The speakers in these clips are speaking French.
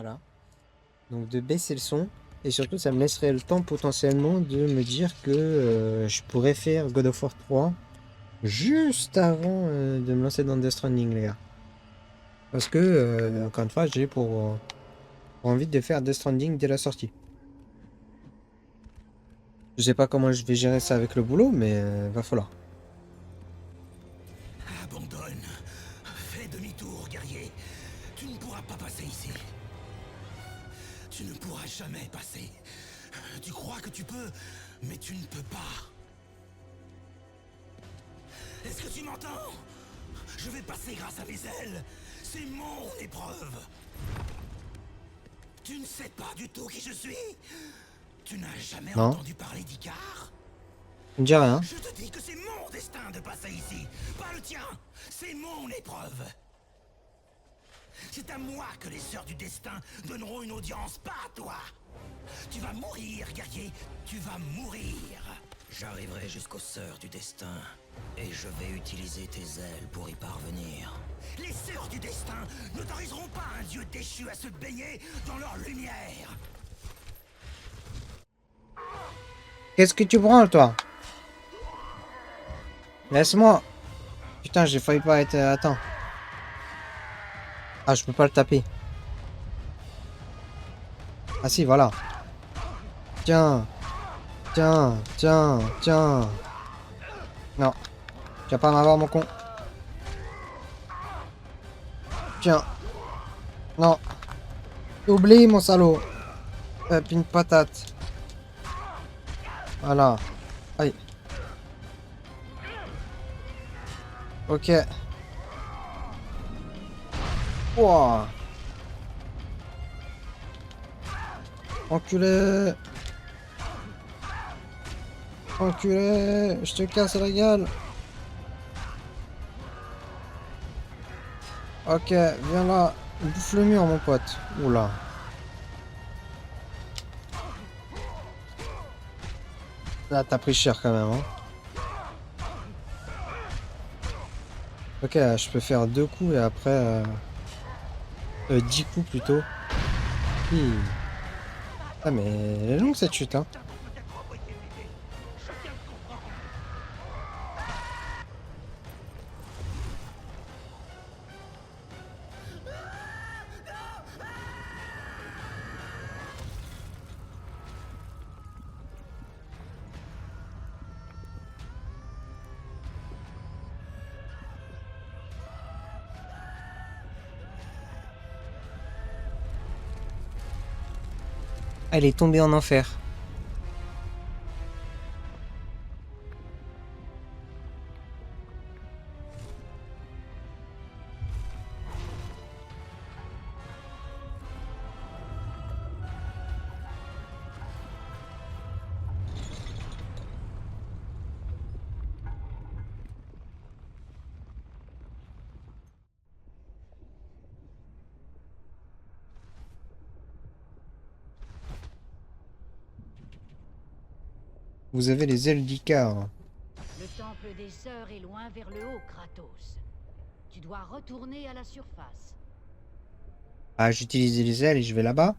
Voilà. Donc de baisser le son. Et surtout, ça me laisserait le temps potentiellement de me dire que je pourrais faire God of War 3 juste avant de me lancer dans Death Stranding, les gars. Parce que, encore une fois, j'ai pour envie de faire Death Stranding dès la sortie. Je sais pas comment je vais gérer ça avec le boulot, mais va falloir. Abandonne. Fais demi-tour, guerrier. Tu ne pourras pas passer ici. Tu ne pourras jamais passer. Tu crois que tu peux, mais tu ne peux pas. Est-ce que tu m'entends? Je vais passer grâce à mes ailes. C'est mon épreuve. Tu ne sais pas du tout qui je suis? Tu n'as jamais Non, entendu parler d'Icar? tu me dis rien. Je te dis que c'est mon destin de passer ici, pas le tien. C'est mon épreuve. C'est à moi que les sœurs du destin donneront une audience, pas à toi. Tu vas mourir, guerrier. Tu vas mourir. J'arriverai jusqu'aux sœurs du destin. Et je vais utiliser tes ailes pour y parvenir. Les sœurs du destin n'autoriseront pas un dieu déchu à se baigner dans leur lumière. Qu'est-ce que tu branles, toi? Laisse-moi. Putain, j'ai failli pas être... Attends. Ah, je peux pas le taper. Ah si, voilà. Tiens. Tiens, tiens, tiens. Non. Tu vas pas m'avoir, mon con. Tiens. Non. Oublie, mon salaud. Une patate. Voilà. Aïe. Ok. Ouah. Enculé. Enculé. Je te casse la gueule. Ok, viens là. Bouffe le mur, mon pote. Oula. Là, t'as pris cher quand même, hein. Ok, je peux faire 2 coups et après... 10 coups plutôt. Hi. Ah mais elle est longue cette chute, hein. Elle est tombée en enfer. Vous avez les ailes d'Icare. Le temple des sœurs est loin vers le haut, Kratos. Tu dois retourner à la surface. Ah, j'utilise les ailes et je vais là-bas.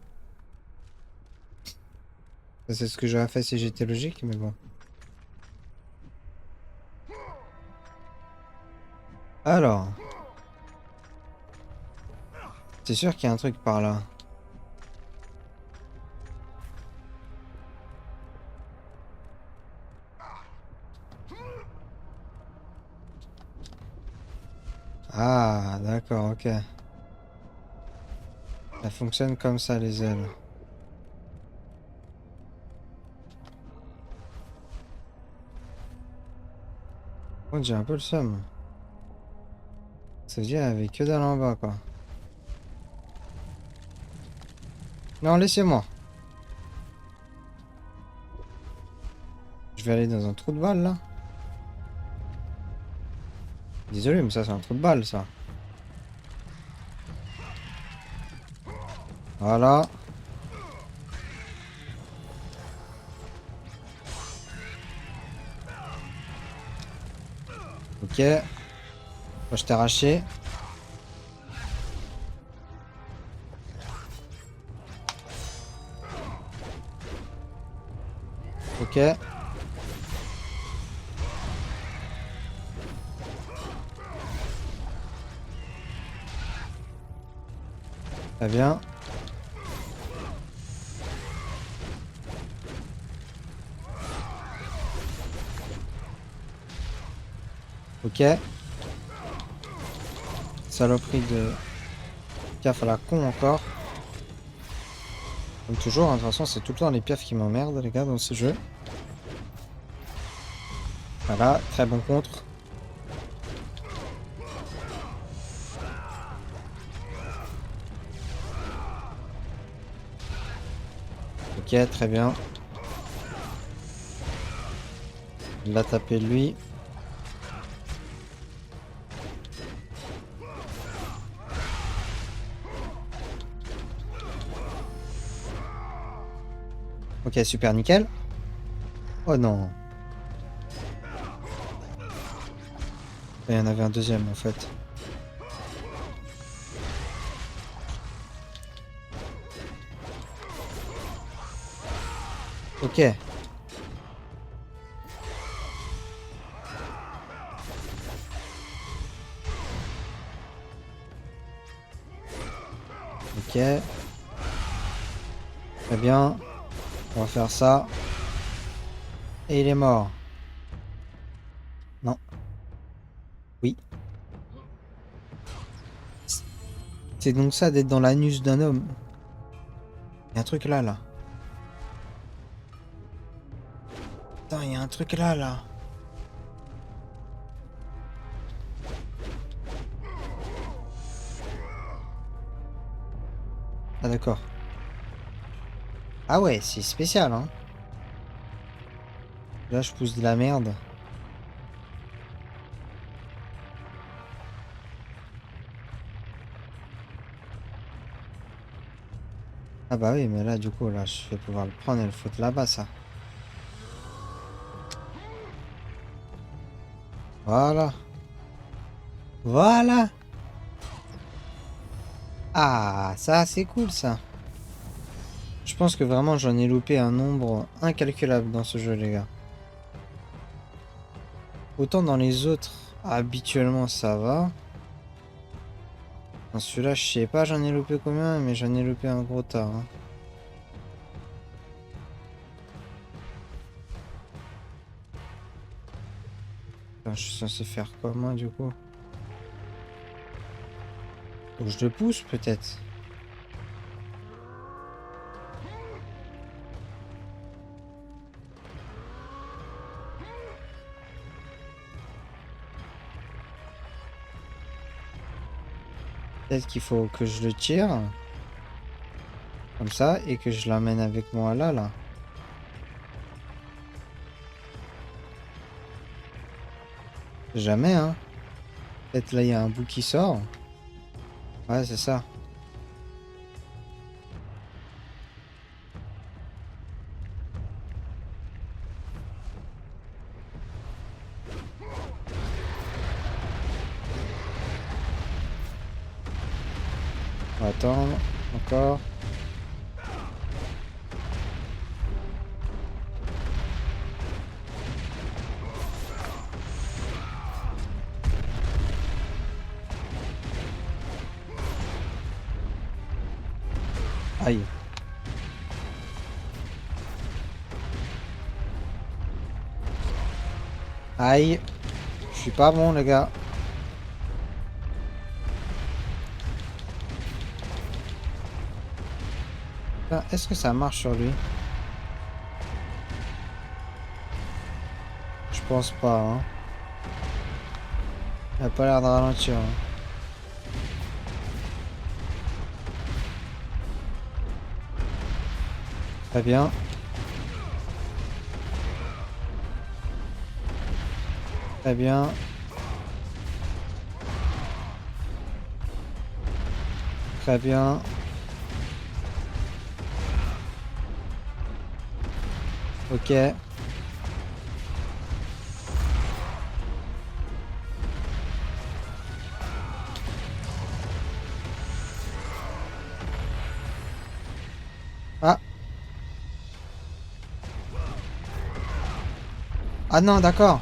Ça, c'est ce que j'aurais fait si j'étais logique, mais bon. Alors. C'est sûr qu'il y a un truc par là. Ah, d'accord, ok. Ça fonctionne comme ça, les ailes. Oh, j'ai un peu le seum. Ça veut dire qu'il n'y avait que dalle en bas, quoi. Non, laissez-moi. Je vais aller dans un trou de balle, là. Désolé, mais ça, c'est un trou de balle, ça. Voilà. Ok. Moi, je t'ai arraché. Ok. Très bien. Ok. Saloperie de piaf à la con encore. Comme toujours, hein, de toute façon, c'est tout le temps les piafs qui m'emmerdent, les gars, dans ce jeu. Voilà, très bon contre. Ok, très bien. Il l'a tapé lui. Ok, super, nickel. Oh non. Il y en avait un deuxième en fait. Ok. Ok. Très bien. On va faire ça. Et il est mort. Non. Oui. C'est donc ça d'être dans l'anus d'un homme. Il y a un truc là, là. Putain, il y a un truc là, là. Ah d'accord. Ah ouais, c'est spécial, hein. Là, je pousse de la merde. Ah bah oui, mais là, du coup, là, je vais pouvoir le prendre et le foutre là-bas, ça. Voilà. Voilà. Ah, ça, c'est cool, ça. Je pense que vraiment, j'en ai loupé un nombre incalculable dans ce jeu, les gars. Autant dans les autres, habituellement, ça va. Dans celui-là, je sais pas, j'en ai loupé combien, mais j'en ai loupé un gros tas, hein. Putain, je suis censé faire quoi, moi, du coup? Faut que je le pousse, peut-être. Peut-être qu'il faut que je le tire. Comme ça, et que je l'amène avec moi là, là. Jamais, hein. Peut-être là, il y a un bout qui sort. Ouais, c'est ça. On va attendre. Encore. Aïe. Aïe. Je suis pas bon, les gars. Putain, est-ce que ça marche sur lui? Je pense pas, hein. Il a pas l'air de ralentir, hein. Très bien. Très bien. Très bien. Ok. Ah. Ah non, d'accord.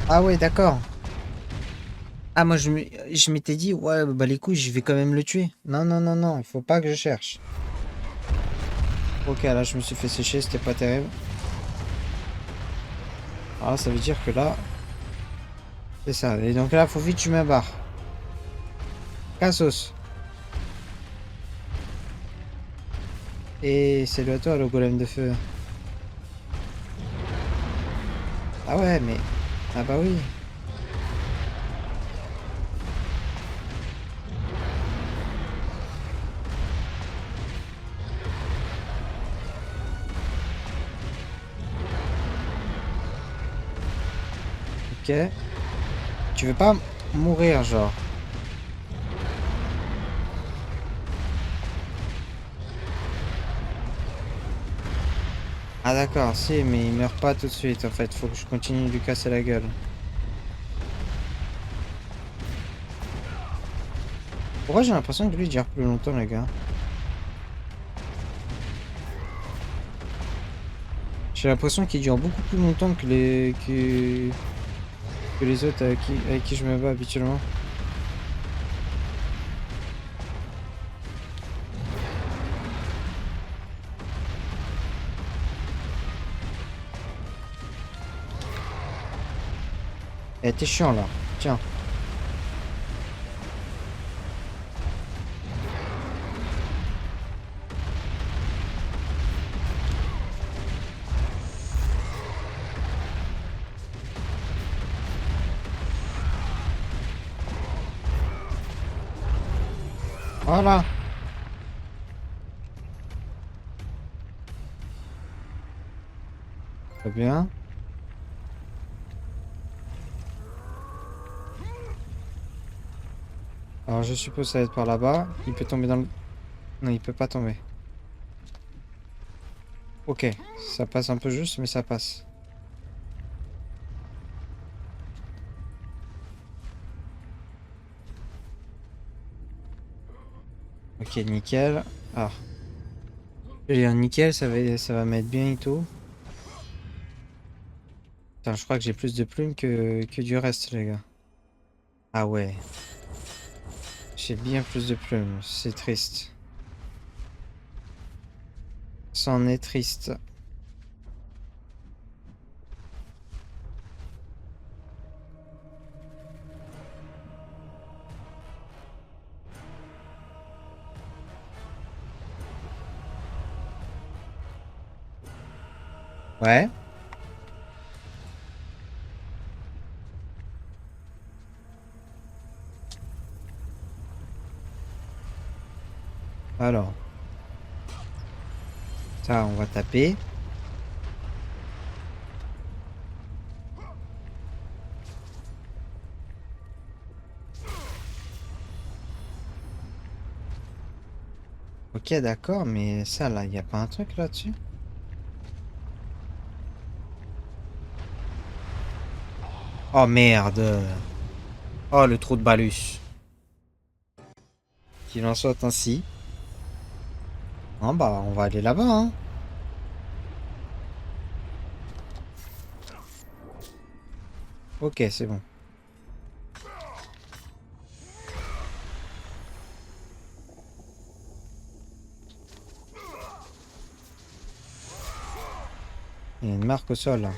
Ah ouais, d'accord. Ah, moi, je m'étais dit, ouais, bah les couilles, je vais quand même le tuer. Non, non, non, non, il faut pas que je cherche. Ok, là, je me suis fait sécher, c'était pas terrible. Alors, ça veut dire que là, c'est ça. Et donc là, faut vite que je me barre. Cassos. Et salut à toi, le golem de feu. Ah ouais, mais... Ah bah oui. Ok. Tu veux pas mourir, genre. Ah d'accord, si, mais il meurt pas tout de suite, en fait. Faut que je continue de lui casser la gueule. Pourquoi j'ai l'impression que lui, il dure plus longtemps, les gars? J'ai l'impression qu'il dure beaucoup plus longtemps que que les autres avec qui je me bats habituellement. Eh, t'es chiant, là. Tiens. Voilà. Très bien. Alors, je suppose que ça va être par là-bas. Il peut tomber dans le... Non, il peut pas tomber. Ok. Ça passe un peu juste, mais ça passe. Ok, nickel. Ah. Je vais dire nickel, ça va m'être bien et tout. Putain, je crois que j'ai plus de plumes que du reste, les gars. Ah ouais. J'ai bien plus de plumes. C'est triste. C'en est triste. Ouais. Alors. Ça, on va taper. Ok, d'accord, mais ça, là, y a pas un truc là-dessus? Oh merde. Oh, le trou de balus. Qu'il en soit ainsi. Non, bah, on va aller là-bas, hein. Ok, c'est bon. Il y a une marque au sol, là.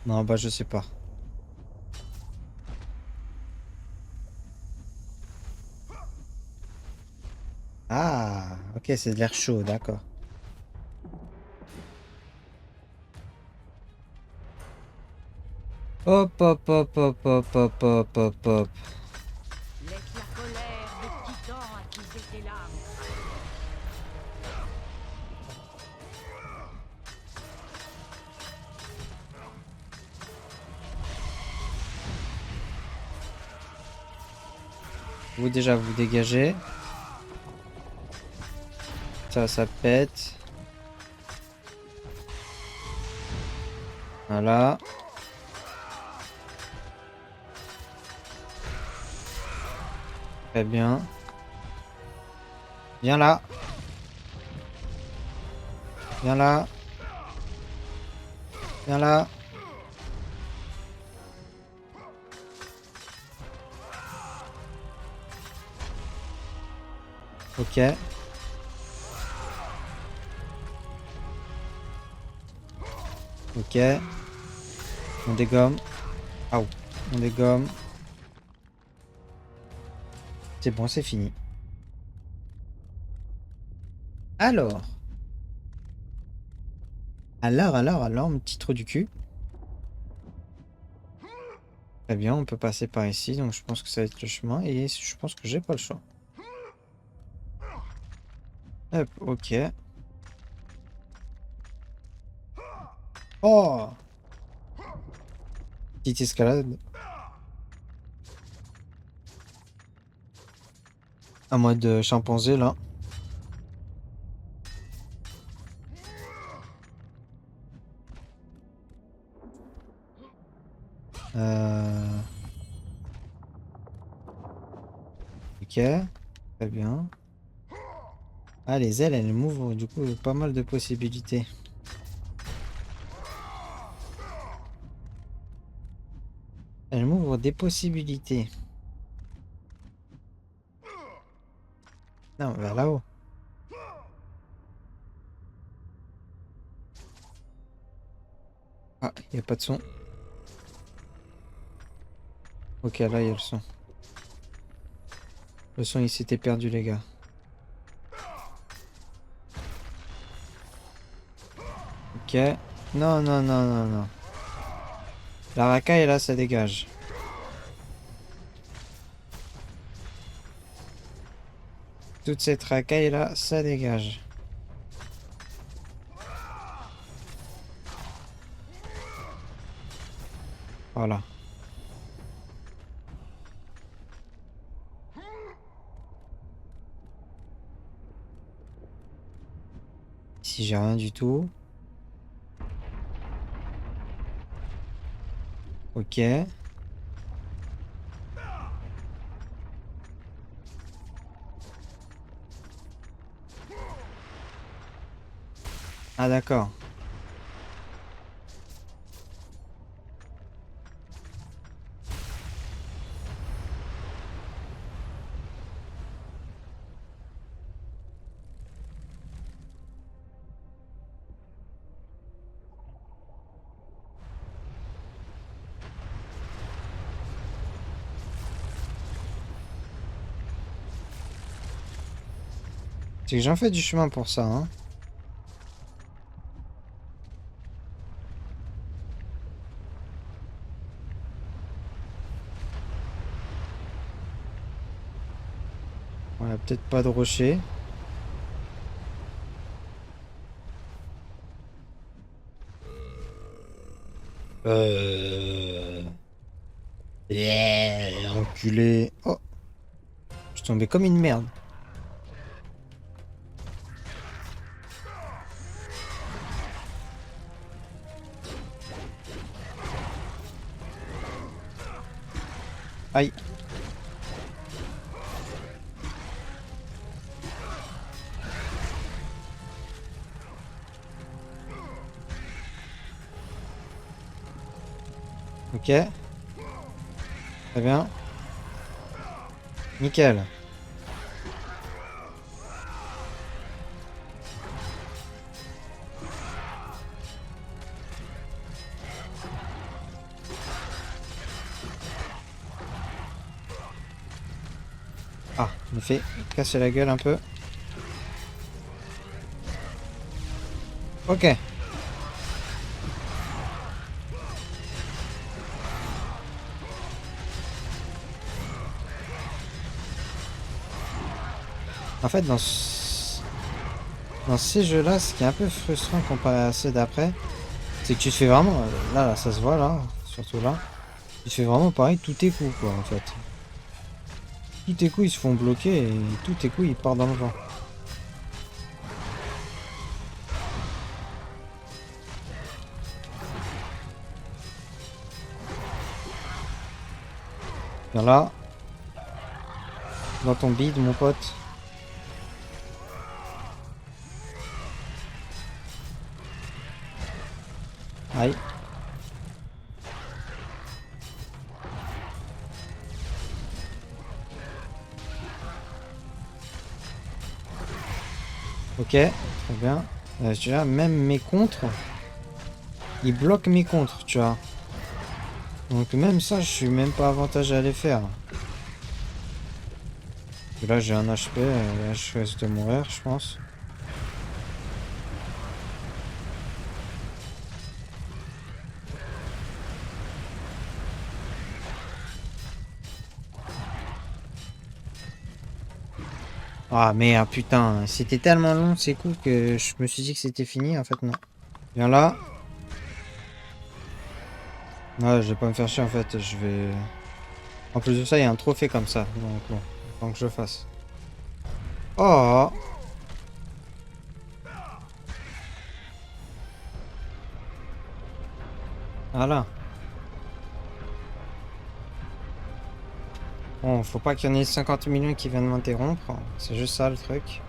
Non, bah, je sais pas. Ah, ok, c'est de l'air chaud, d'accord. Hop, hop, hop, hop, hop, hop, hop, hop, hop. Laisse la colère des titans attiser tes larmes. Vous, déjà, vous dégagez. Ça pète. Voilà. Très bien. Viens là. Viens là. Viens là. Ok. Ok. On dégomme. Ah, on dégomme. C'est bon, c'est fini. Alors. Alors, mon petit trou du cul. Très bien, on peut passer par ici, donc je pense que ça va être le chemin, et je pense que j'ai pas le choix. Hop, ok. Oh! Petite escalade. En mode chimpanzé, là. Euh... Ok, très bien. Ah, les ailes, elles m'ouvrent du coup pas mal de possibilités. Elles m'ouvrent des possibilités. Non, vers là-haut. Ah, il n'y a pas de son. Ok, là, il y a le son. Le son, il s'était perdu, les gars. Ok. Non, non, non, non, non. La racaille, là, ça dégage. Toute cette racaille, là, ça dégage. Voilà. Ici, j'ai rien du tout. Ok. Ah, d'accord. C'est que j'en fais du chemin pour ça, hein. Voilà, peut-être pas de rocher. Enculé. Oh, je suis tombé comme une merde. Aïe. Ok. Très bien. Nickel. Ah, il me fait casser la gueule un peu. Ok. En fait, dans ces jeux-là, ce qui est un peu frustrant comparé à ceux d'après, c'est que tu te fais vraiment... Là, ça se voit, là. Surtout là. Tu te fais vraiment pareil tous tes coups, quoi, en fait. Tous tes coups, ils se font bloquer et tous tes coups, ils partent dans le vent. Viens là. Dans ton bide, mon pote. Aïe. Ok, très bien. Tu vois, même mes contres, ils bloquent mes contres, tu vois. Donc même ça, je suis même pas avantagé à les faire. Et là, j'ai un HP, là, je risque de mourir, je pense. Ah merde, putain, c'était tellement long ces coups que je me suis dit que c'était fini, en fait non. Viens là. Ouais, je vais pas me faire chier en fait, je vais... En plus de ça, il y a un trophée comme ça, donc bon, faut que je fasse. Oh! Voilà. Bon, faut pas qu'il y en ait 50 millions qui viennent m'interrompre, c'est juste ça le truc.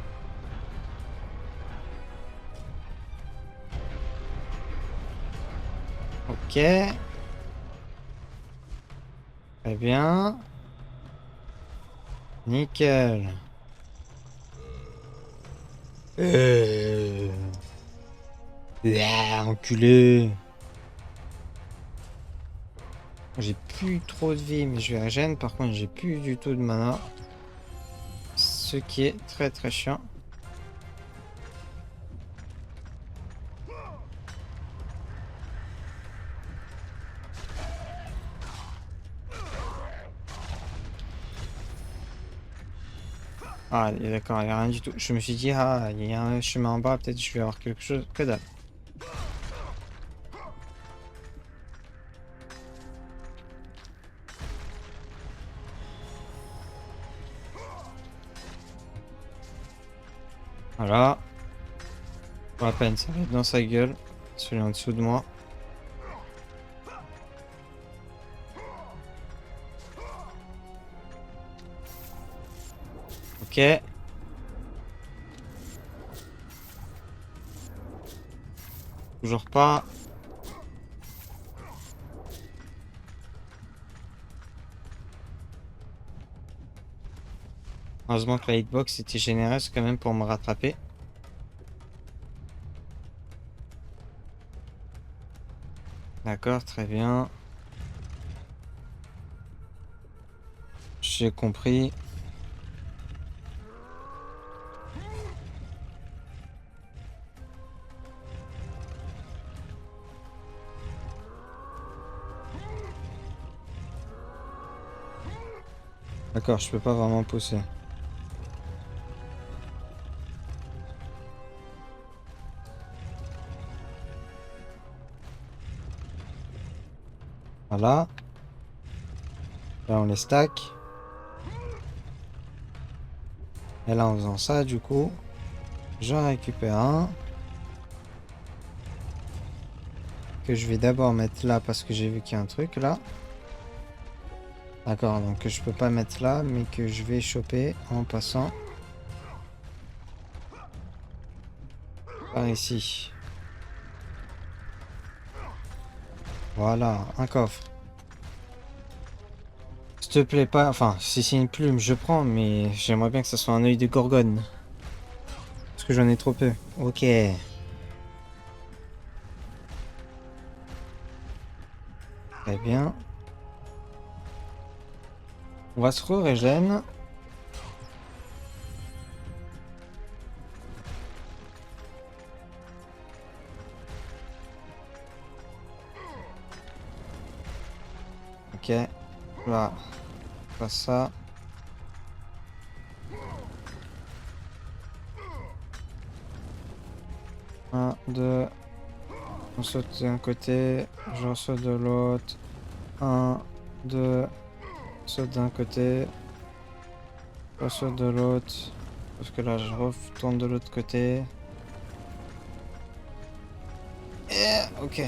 Ok. Très bien. Nickel. Enculé. J'ai plus trop de vie, mais je vais régénérer. Par contre, j'ai plus du tout de mana. Ce qui est très très chiant. Ah, d'accord, il n'y a rien du tout. Je me suis dit, ah, il y a un chemin en bas, peut-être je vais avoir quelque chose. Que dalle. Voilà. Pas à peine, ça va être dans sa gueule. Celui en dessous de moi. Ok. Toujours pas. Heureusement que la hitbox était généreuse quand même pour me rattraper. D'accord, très bien. J'ai compris. D'accord, je peux pas vraiment pousser. Voilà. Là, on les stack. Et là, en faisant ça, du coup, j'en récupère un. Que je vais d'abord mettre là parce que j'ai vu qu'il y a un truc là. D'accord, donc que je peux pas mettre là, mais que je vais choper en passant par ici. Voilà, un coffre. S'il te plaît pas, enfin, si c'est une plume, je prends, mais j'aimerais bien que ce soit un œil de gorgone. Parce que j'en ai trop peu. Ok. Très bien. On va se re-régène. Ok. Là. Pas ça. Un, deux. On saute d'un côté. Je saute de l'autre. Un, deux. Saute d'un côté. Je saute de l'autre. Parce que là, je retourne de l'autre côté. Et... ok.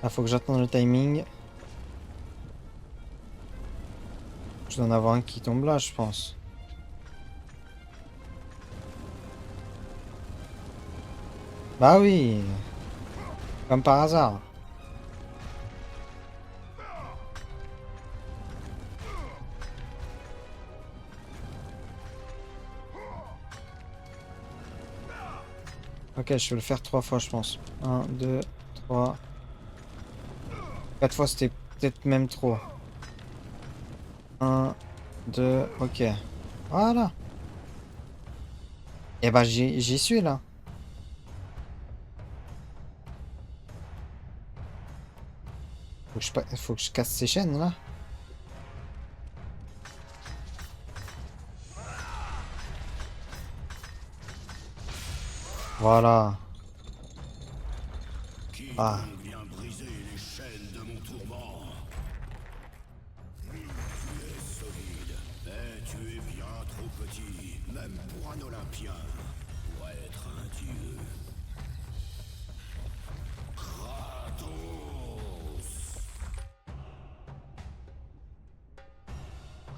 Là, faut que j'attende le timing. Je dois en avoir un qui tombe là, je pense. Bah oui. Comme par hasard. Ok, je vais le faire 3 fois, je pense. 1, 2, 3. 4 fois, c'était peut-être même trop. 1, 2, ok. Voilà. Et bah, j'y suis là. Faut que je casse ces chaînes là. Voilà. Qui Ah. donc vient briser les chaînes de mon tourment? Tu es solide, mais tu es bien trop petit, même pour un Olympien, pour être un dieu. Kratos!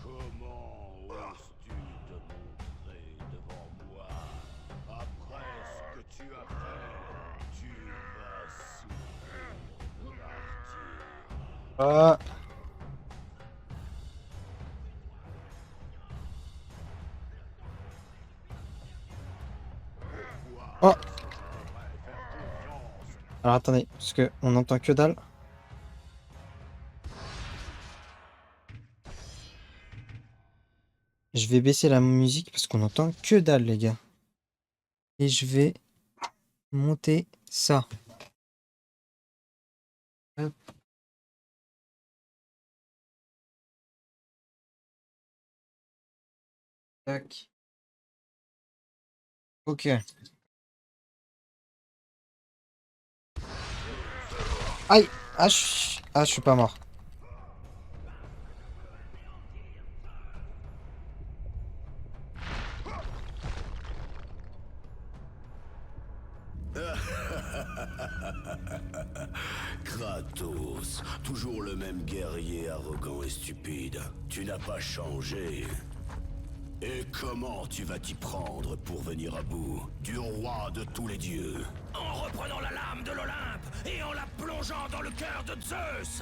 Comment oses-tu te montrer devant moi? Après ce que tu as fait, tu vas souffrir de martyre. Ah. Oh. Alors attendez, parce que on entend que dalle. Je vais baisser la musique parce qu'on entend que dalle, les gars. Et je vais monter ça. Hop. Tac. Ok. Aïe. Ah, je suis pas mort. Kratos, toujours le même guerrier arrogant et stupide. Tu n'as pas changé. Et comment tu vas t'y prendre pour venir à bout du roi de tous les dieux? En reprenant la lame de l'Olympe et en la plongeant dans le cœur de Zeus.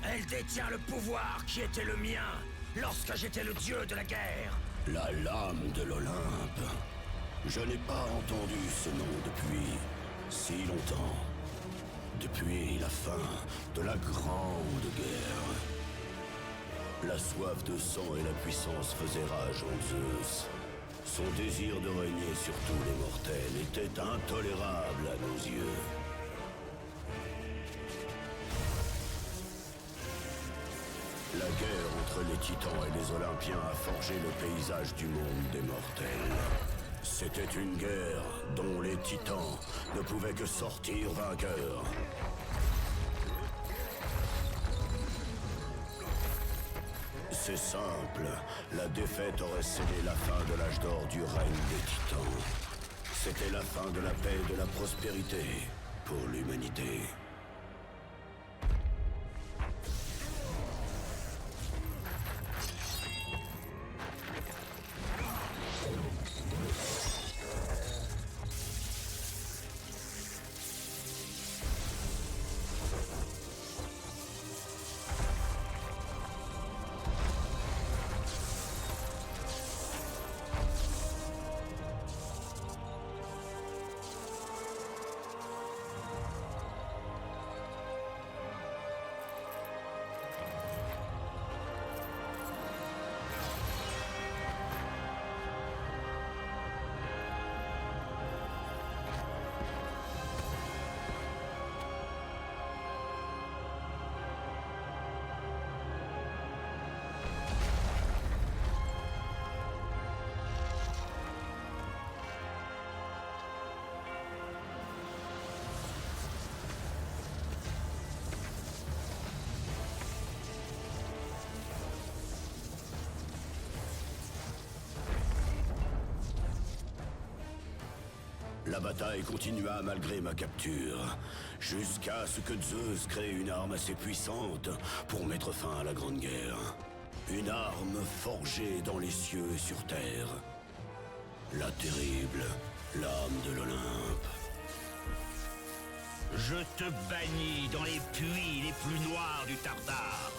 Elle détient le pouvoir qui était le mien lorsque j'étais le dieu de la guerre. La lame de l'Olympe. Je n'ai pas entendu ce nom depuis si longtemps. Depuis la fin de la Grande Guerre. La soif de sang et la puissance faisaient rage en Zeus. Son désir de régner sur tous les mortels était intolérable à nos yeux. La guerre entre les titans et les Olympiens a forgé le paysage du monde des mortels. C'était une guerre dont les titans ne pouvaient que sortir vainqueurs. C'est simple, la défaite aurait scellé la fin de l'âge d'or du règne des titans. C'était la fin de la paix et de la prospérité pour l'humanité. La bataille continua malgré ma capture, jusqu'à ce que Zeus crée une arme assez puissante pour mettre fin à la Grande Guerre. Une arme forgée dans les cieux et sur terre. La terrible lame de l'Olympe. Je te bannis dans les puits les plus noirs du Tartare.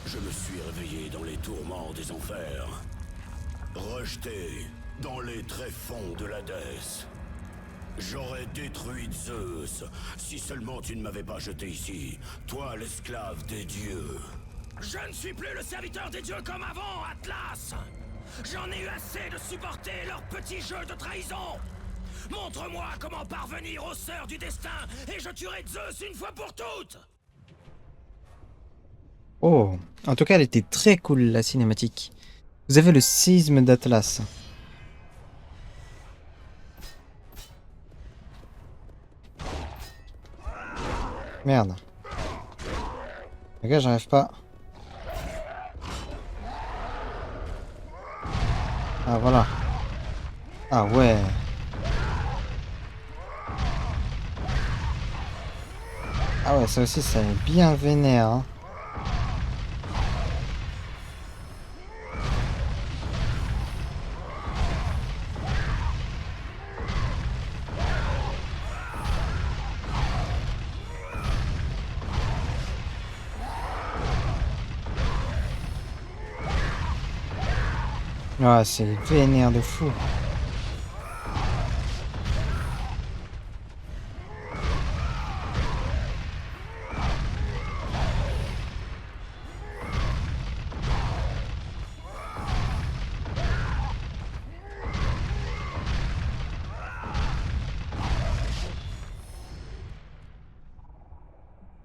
Je me suis réveillé dans les tourments des enfers. Rejeté dans les tréfonds de l'Hadès. J'aurais détruit Zeus si seulement tu ne m'avais pas jeté ici, toi l'esclave des dieux. Je ne suis plus le serviteur des dieux comme avant, Atlas. J'en ai eu assez de supporter leur petit jeu de trahison. Montre-moi comment parvenir aux sœurs du destin et je tuerai Zeus une fois pour toutes. Oh, en tout cas, elle était très cool, la cinématique. Vous avez le séisme d'Atlas. Merde. Les gars, j'arrive pas. Ah, voilà. Ah, ouais. Ah ouais, ça aussi, ça est bien vénère, hein. Ah, c'est vénère de fou.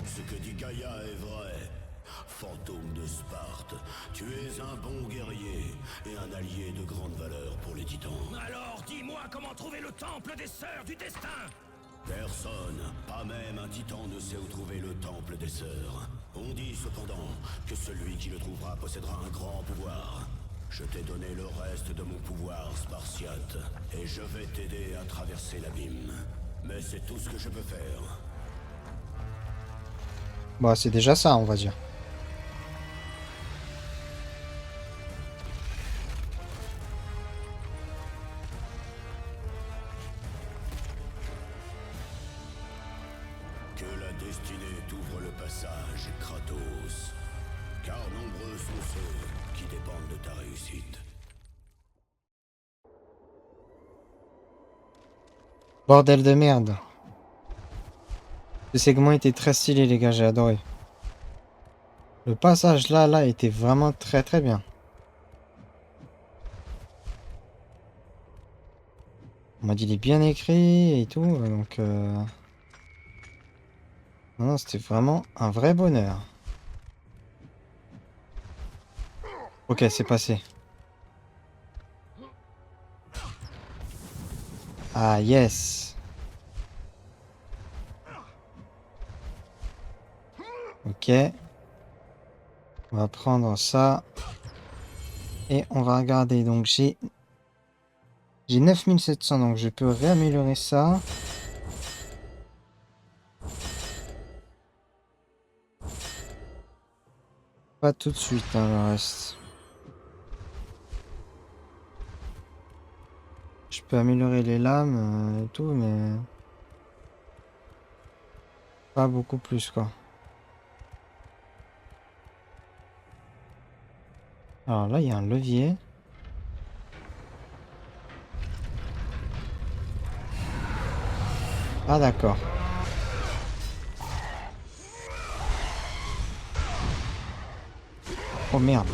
Ce que dit Gaïa est vrai. Fantôme de Sparte, tu es un bon guerrier et un allié de grande valeur pour les titans. Alors dis-moi comment trouver le temple des sœurs du destin. Personne, pas même un titan ne sait où trouver le temple des sœurs. On dit cependant que celui qui le trouvera possédera un grand pouvoir. Je t'ai donné le reste de mon pouvoir, Spartiate, et je vais t'aider à traverser l'abîme. Mais c'est tout ce que je peux faire. Bon, c'est déjà ça, on va dire. Que la destinée t'ouvre le passage, Kratos. Car nombreux sont ceux qui dépendent de ta réussite. Bordel de merde. Ce segment était très stylé, les gars, j'ai adoré. Le passage là était vraiment très très bien. On m'a dit il est bien écrit et tout, donc non, c'était vraiment un vrai bonheur. Ok, c'est passé. Ah yes. Ok. On va prendre ça. Et on va regarder. Donc j'ai 9700, donc je peux réaméliorer ça. Pas tout de suite, hein, le reste. Je peux améliorer les lames et tout, mais pas beaucoup plus, quoi. Alors là, il y a un levier. Ah d'accord. Oh merde.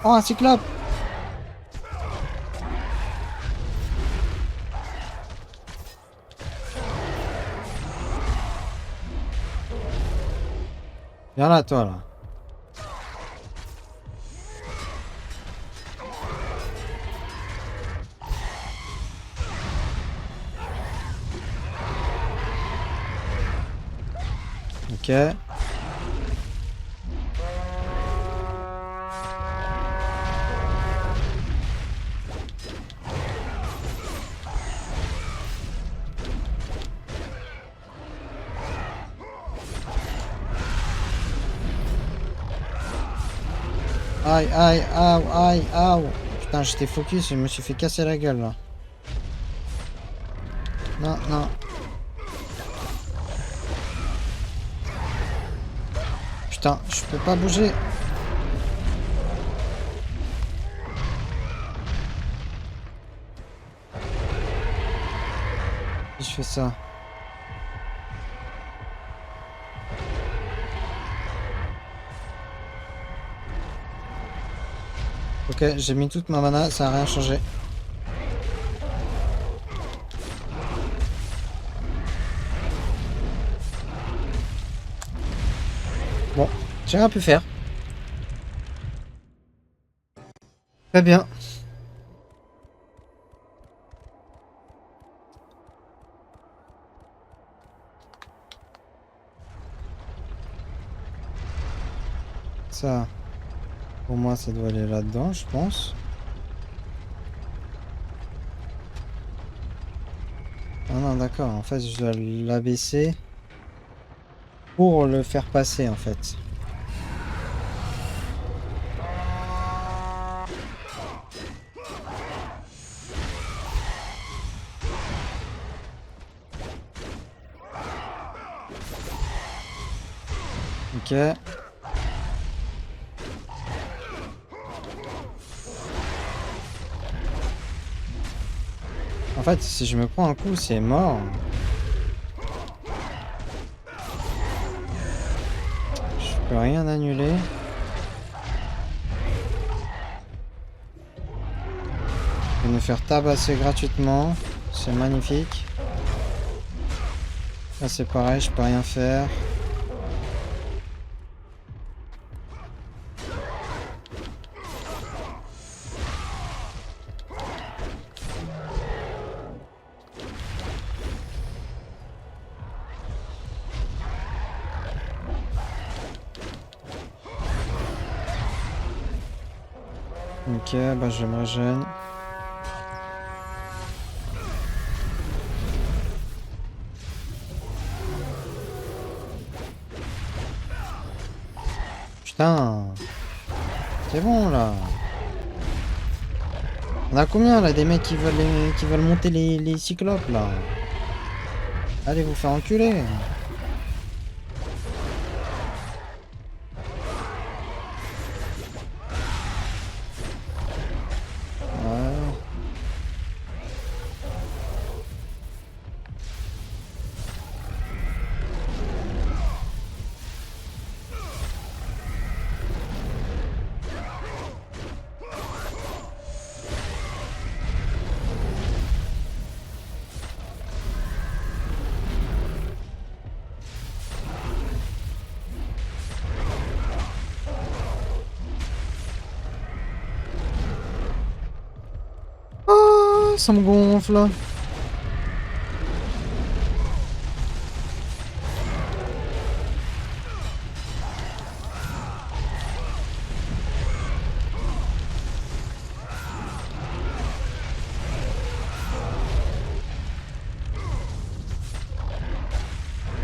Oh, un cyclope! Viens là, toi, là. Ok. Aïe, aïe, aïe, aïe, aïe. Putain, j'étais focus, je me suis fait casser la gueule, là. Non, non. Putain, je peux pas bouger. Si je fais ça. Ok, j'ai mis toute ma mana, ça a rien changé. Bon, j'ai rien pu faire. Très bien. Ça, pour moi, ça doit aller là-dedans, je pense. Ah non, d'accord. En fait, je dois l'abaisser pour le faire passer, en fait. Ok. En fait, si je me prends un coup, c'est mort. Je peux rien annuler. Je vais me faire tabasser gratuitement. C'est magnifique. Là, c'est pareil, je peux rien faire. Ok, bah je me régène. Putain. C'est bon là. On a combien là des mecs qui veulent monter les cyclopes là? Allez vous faire enculer. Ouais. Ah, ça me gonfle.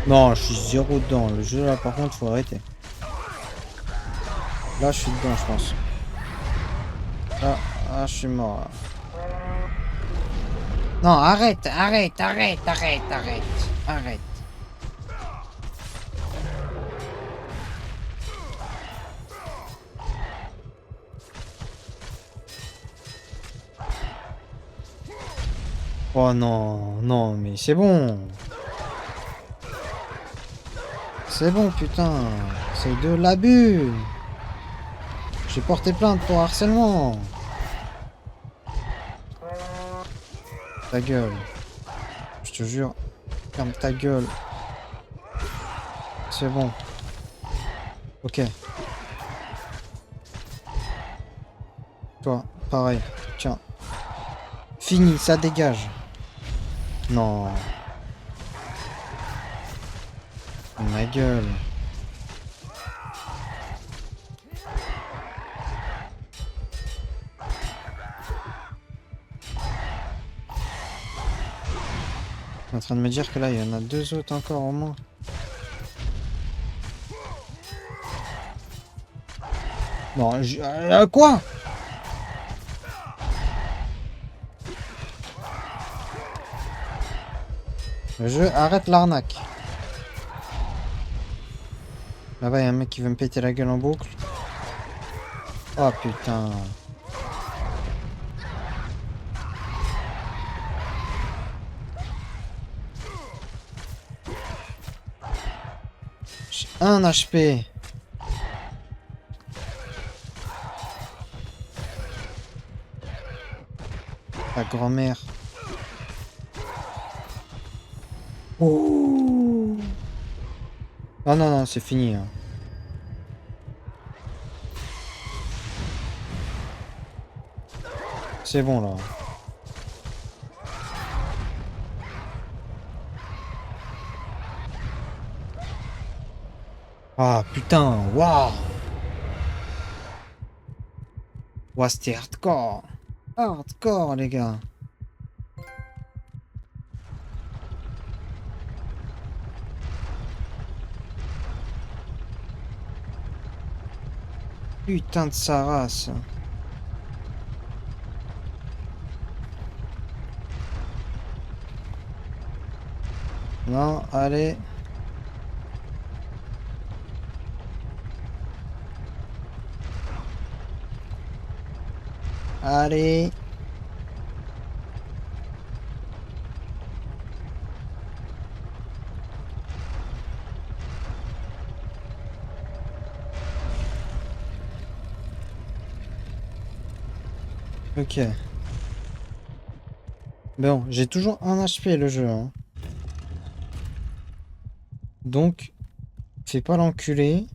Non, je suis zéro dedans. Le jeu là par contre faut arrêter. Là je suis dedans je pense. Ah, je suis mort là. Non, arrête. Oh non, non, mais c'est bon. C'est bon, putain. C'est de l'abus. J'ai porté plainte pour harcèlement. Ta gueule. Je te jure. Ferme ta gueule. C'est bon. Ok. Toi, pareil. Tiens. Fini, ça dégage. Non. Ma gueule. On est en train de me dire que là, il y en a deux autres encore au moins. Non, quoi? Le jeu arrête l'arnaque. Là-bas, y'a un mec qui veut me péter la gueule en boucle. Oh putain. J'ai 1 HP. Ta grand-mère. Oh. Non, non, non, c'est fini. Hein. C'est bon là. Ah putain, waouh. Ouah, c'était hardcore. Hardcore les gars. Putain de sa race. Non, allez. Allez. Ok. Bon, j'ai toujours 1 HP le jeu. Hein. Donc, fais pas l'enculé.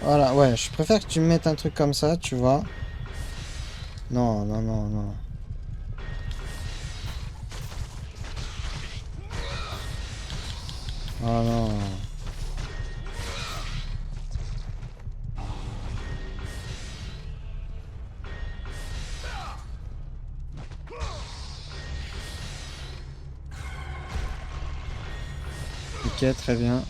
Voilà, ouais, je préfère que tu me mettes un truc comme ça, tu vois. Non, non, non, non. Oh non. Ok, très bien.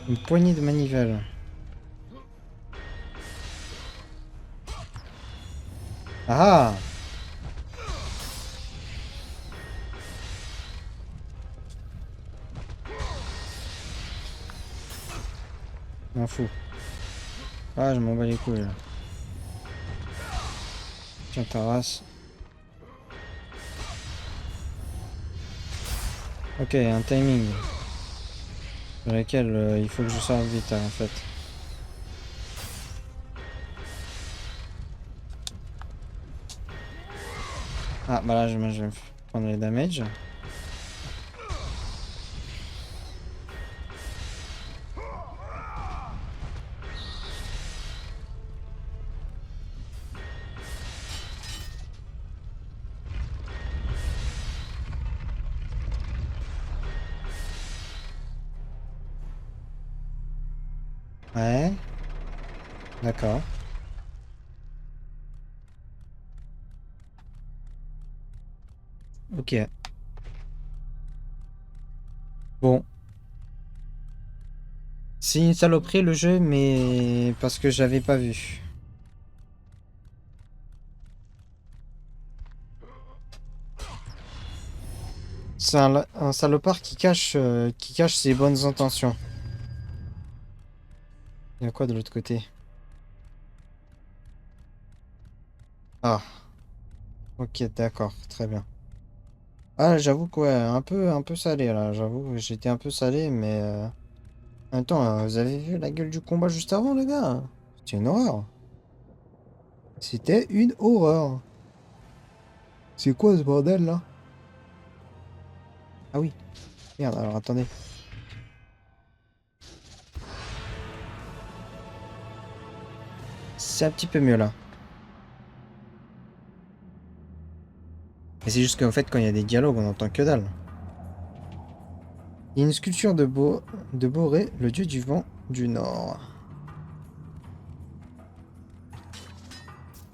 Une poignée de manivelle. Ah! M'en fous. Ah, je m'en bats les couilles là. Tiens ta race. Ok, un timing. Sur lequel il faut que je sorte vite en fait. Ah, bah là, je vais prendre les damages. Ouais. D'accord. Ok. Bon. C'est une saloperie le jeu, mais parce que j'avais pas vu. C'est un salopard qui cache ses bonnes intentions. Il y a quoi de l'autre côté? Ah, ok, d'accord, très bien. Ah, j'avoue que ouais, un peu salé là. J'avoue que j'étais un peu salé, mais attends, vous avez vu la gueule du combat juste avant, les gars? C'était une horreur. C'était une horreur. C'est quoi ce bordel là? Ah oui. Merde, alors attendez. C'est un petit peu mieux là. Mais c'est juste qu'en fait, quand il y a des dialogues, on entend que dalle. Il y a une sculpture de Boré, le dieu du vent du nord.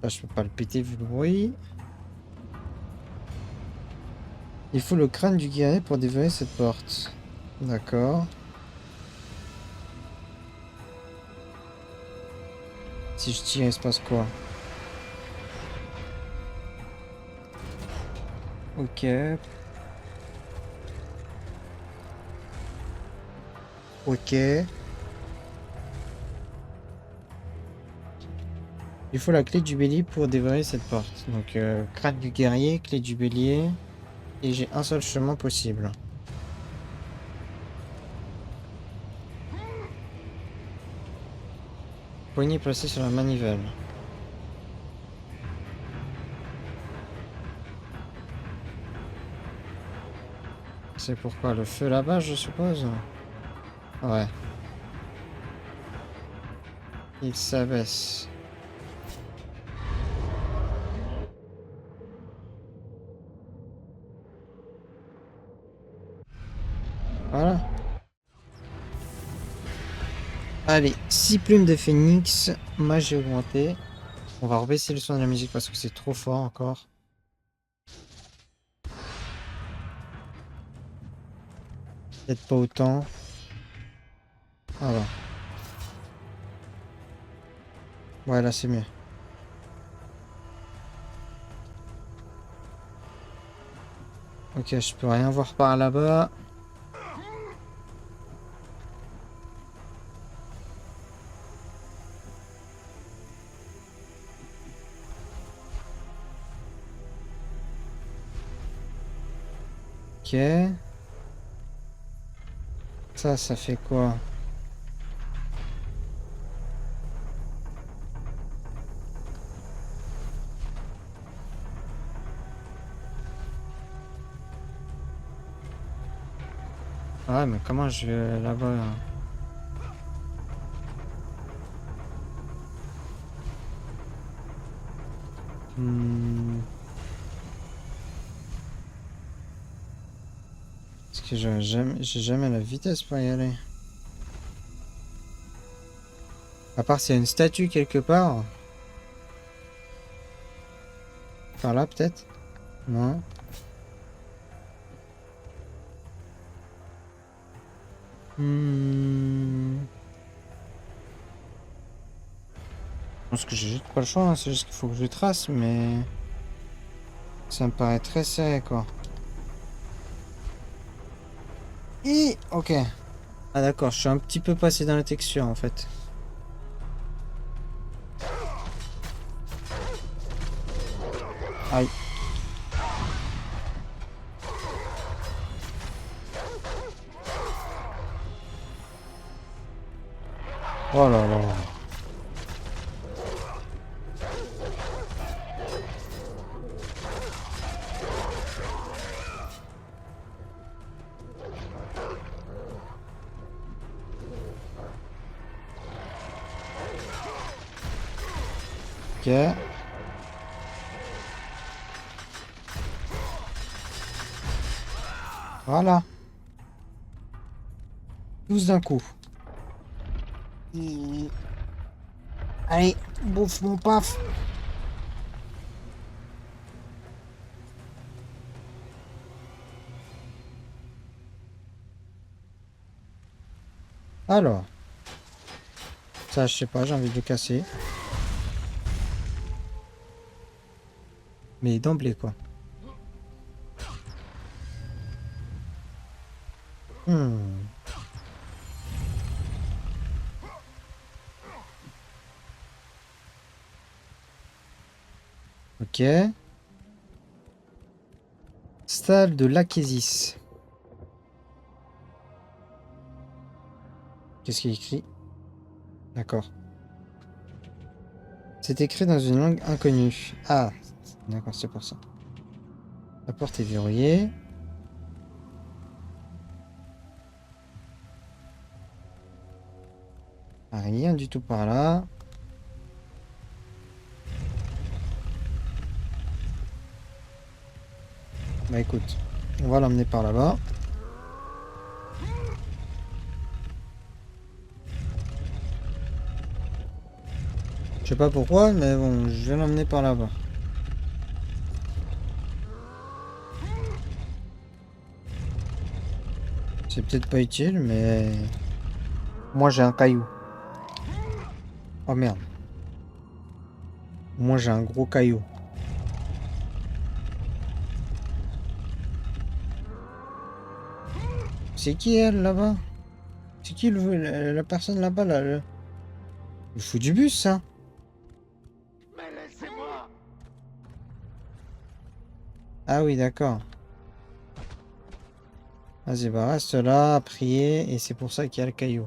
Là, je peux pas le péter vu le bruit. Il faut le crâne du guerrier pour déverrouiller cette porte. D'accord. Si je tire, il se passe quoi? Ok. Ok. Il faut la clé du bélier pour déverrouiller cette porte. Donc, crâne du guerrier, clé du bélier. Et j'ai un seul chemin possible. Poignée placée sur la manivelle. C'est pourquoi le feu là-bas, je suppose. Ouais. Il s'abaisse. Voilà. Allez, 6 plumes de phénix. Magie augmentée. On va rebaisser le son de la musique parce que c'est trop fort encore. Peut-être pas autant. Voilà. Ouais, là c'est mieux. Ok, je peux rien voir par là-bas. Ok. Ça fait quoi? Ouais, mais comment je vais là-bas là? Hmm. Parce que j'ai jamais la vitesse pour y aller. À part s'il y a une statue quelque part. Par là peut-être? Non. Hmm. Je pense que j'ai juste pas le choix, hein. C'est juste qu'il faut que je trace, mais ça me paraît très serré quoi. Ok. Ah d'accord, je suis un petit peu passé dans la texture en fait. Aïe. Oh là là. Ok. Voilà. Tous d'un coup. Allez, bouffe mon paf. Alors. Ça, je sais pas, j'ai envie de le casser. Mais d'emblée, quoi. Hmm. Ok. Stade de l'Akésis. Qu'est-ce qu'il écrit? D'accord. C'est écrit dans une langue inconnue. Ah, d'accord, c'est pour ça. La porte est verrouillée. Rien du tout par là. Bah écoute, on va l'emmener par là-bas. Je sais pas pourquoi, mais bon, je vais l'emmener par là-bas. C'est peut-être pas utile, mais... Moi, j'ai un caillou. Oh merde. Moi, j'ai un gros caillou. C'est qui, elle, là-bas? C'est qui la personne là-bas, là? Il fout du bus, ça? Mais laissez-moi! Ah oui, d'accord. Vas-y, bah reste là, à prier, et c'est pour ça qu'il y a le caillou.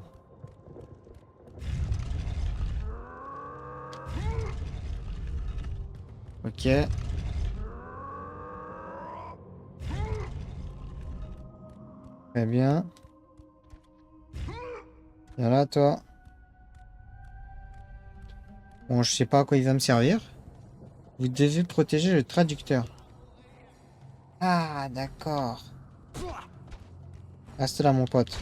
Ok. Très bien. Viens là, toi. Bon, je sais pas à quoi il va me servir. Vous devez protéger le traducteur. Ah, d'accord. Reste là, mon pote.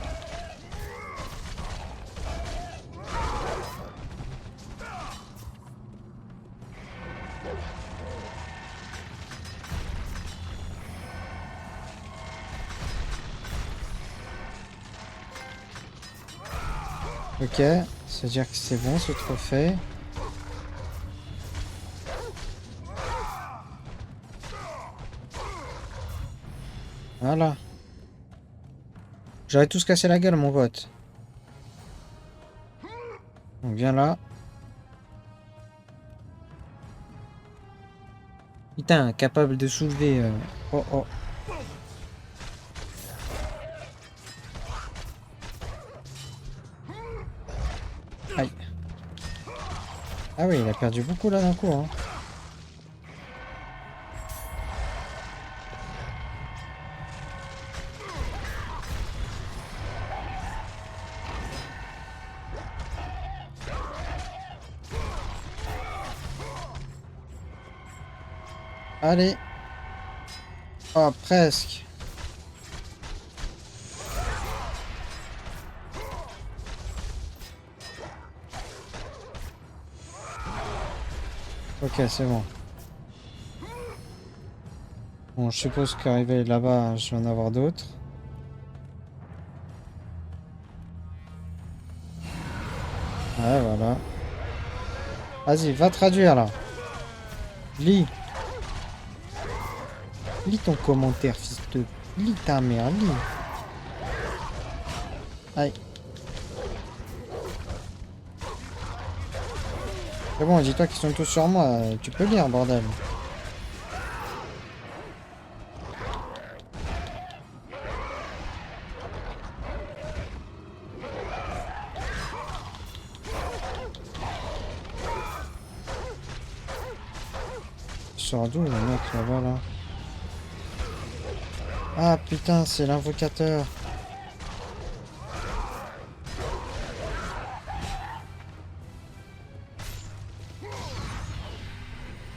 Ok, c'est-à-dire que c'est bon ce trophée. Voilà. J'aurais tous cassé la gueule, mon pote. Donc viens là. Putain, capable de soulever... Oh oh. Aïe. Ah oui, il a perdu beaucoup là d'un coup. Hein. Allez. Oh, presque. Ok, c'est bon. Bon, je suppose qu'arrivé là-bas, je vais en avoir d'autres. Ouais, voilà. Vas-y, va traduire là. Lis. Lis ton commentaire, fils de... Lis ta mère, lis. Aïe. C'est bon, dis-toi qu'ils sont tous sur moi. Tu peux lire, bordel. Sors d'où le mec là-bas là? Ah putain, c'est l'invocateur.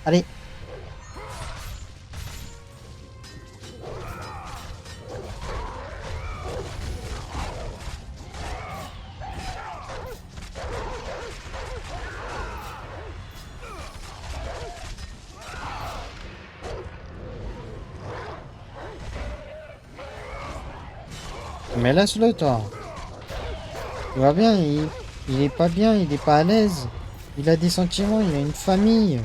Allez. Mais laisse-le toi. Tu vois bien, il est pas bien, il est pas à l'aise. Il a des sentiments, il a une famille.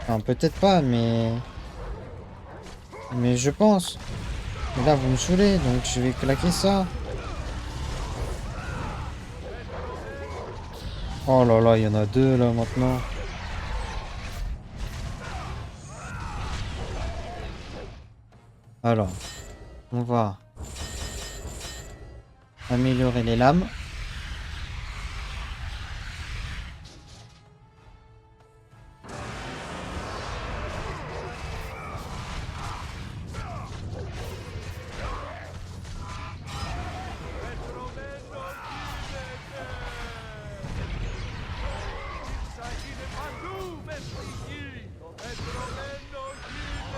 Enfin, peut-être pas, mais... Mais je pense. Et là, vous me saoulez, donc je vais claquer ça. Oh là là, il y en a deux là maintenant. Alors, on va améliorer les lames.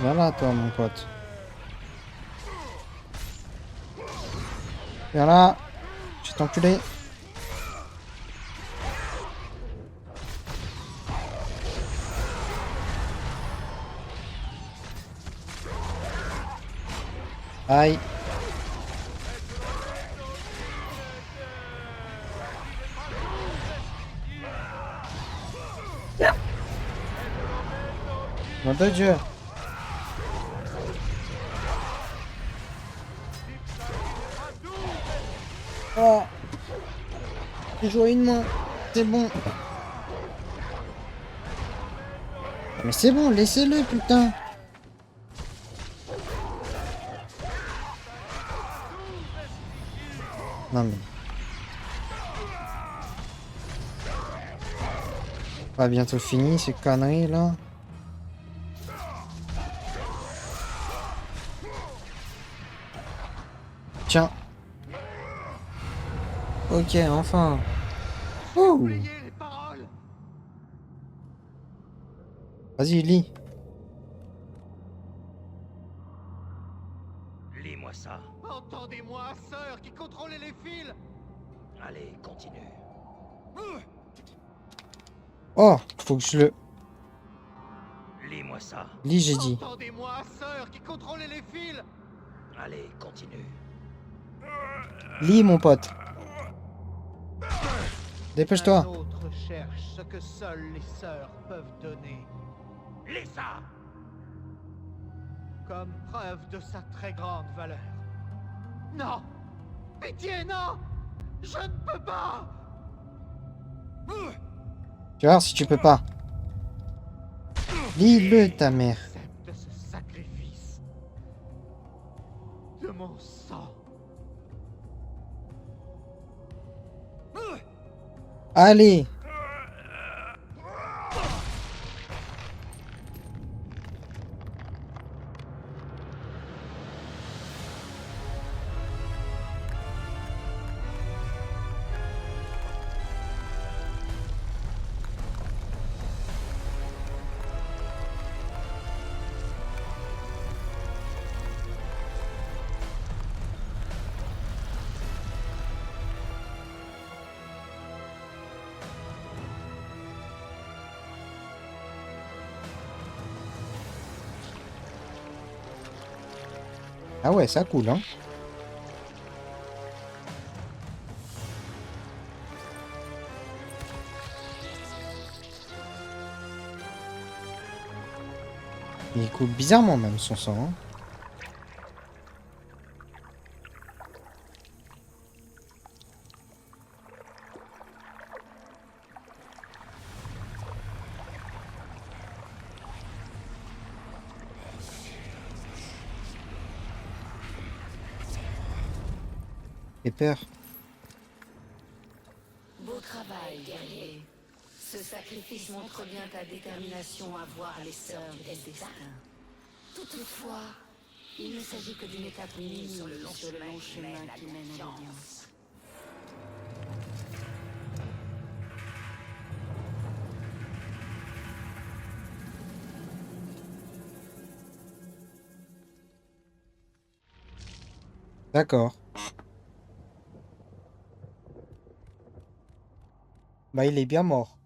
Voilà toi mon pote. Viens là. Je vais t'enculer. Aïe. Nom de Dieu. Oh. J'ai joué une main. C'est bon. Mais c'est bon, laissez-le, putain. Non mais... Pas bientôt fini ces conneries là. Tiens. Ok, enfin. Ouh. Oubliez les paroles. Vas-y, lis. Lis-moi ça. Entendez-moi, sœur qui contrôlait les fils. Allez, continue. Oh, faut que je le Lis-moi ça. lis, j'ai dit. Entendez-moi, sœur qui contrôlait les fils. Allez, continue. Lis, mon pote. Un Dépêche-toi. autre cherche ce que seules les sœurs peuvent donner, Lis ça. comme preuve de sa très grande valeur. Non! Pitié, non! Je ne peux pas! Tu vas voir si tu peux pas. Lis-le, ta mère. Accepte ce sacrifice de mon sang. Allez. Ah ouais, ça coule, hein. Il coule bizarrement même son sang, hein. J'ai peur. Beau travail, guerrier. Ce sacrifice montre bien ta détermination à voir les sœurs des destins. Toutefois, il ne s'agit que d'une étape minime sur le long chemin qui mène à l'Alliance. D'accord. Bah, il est bien mort.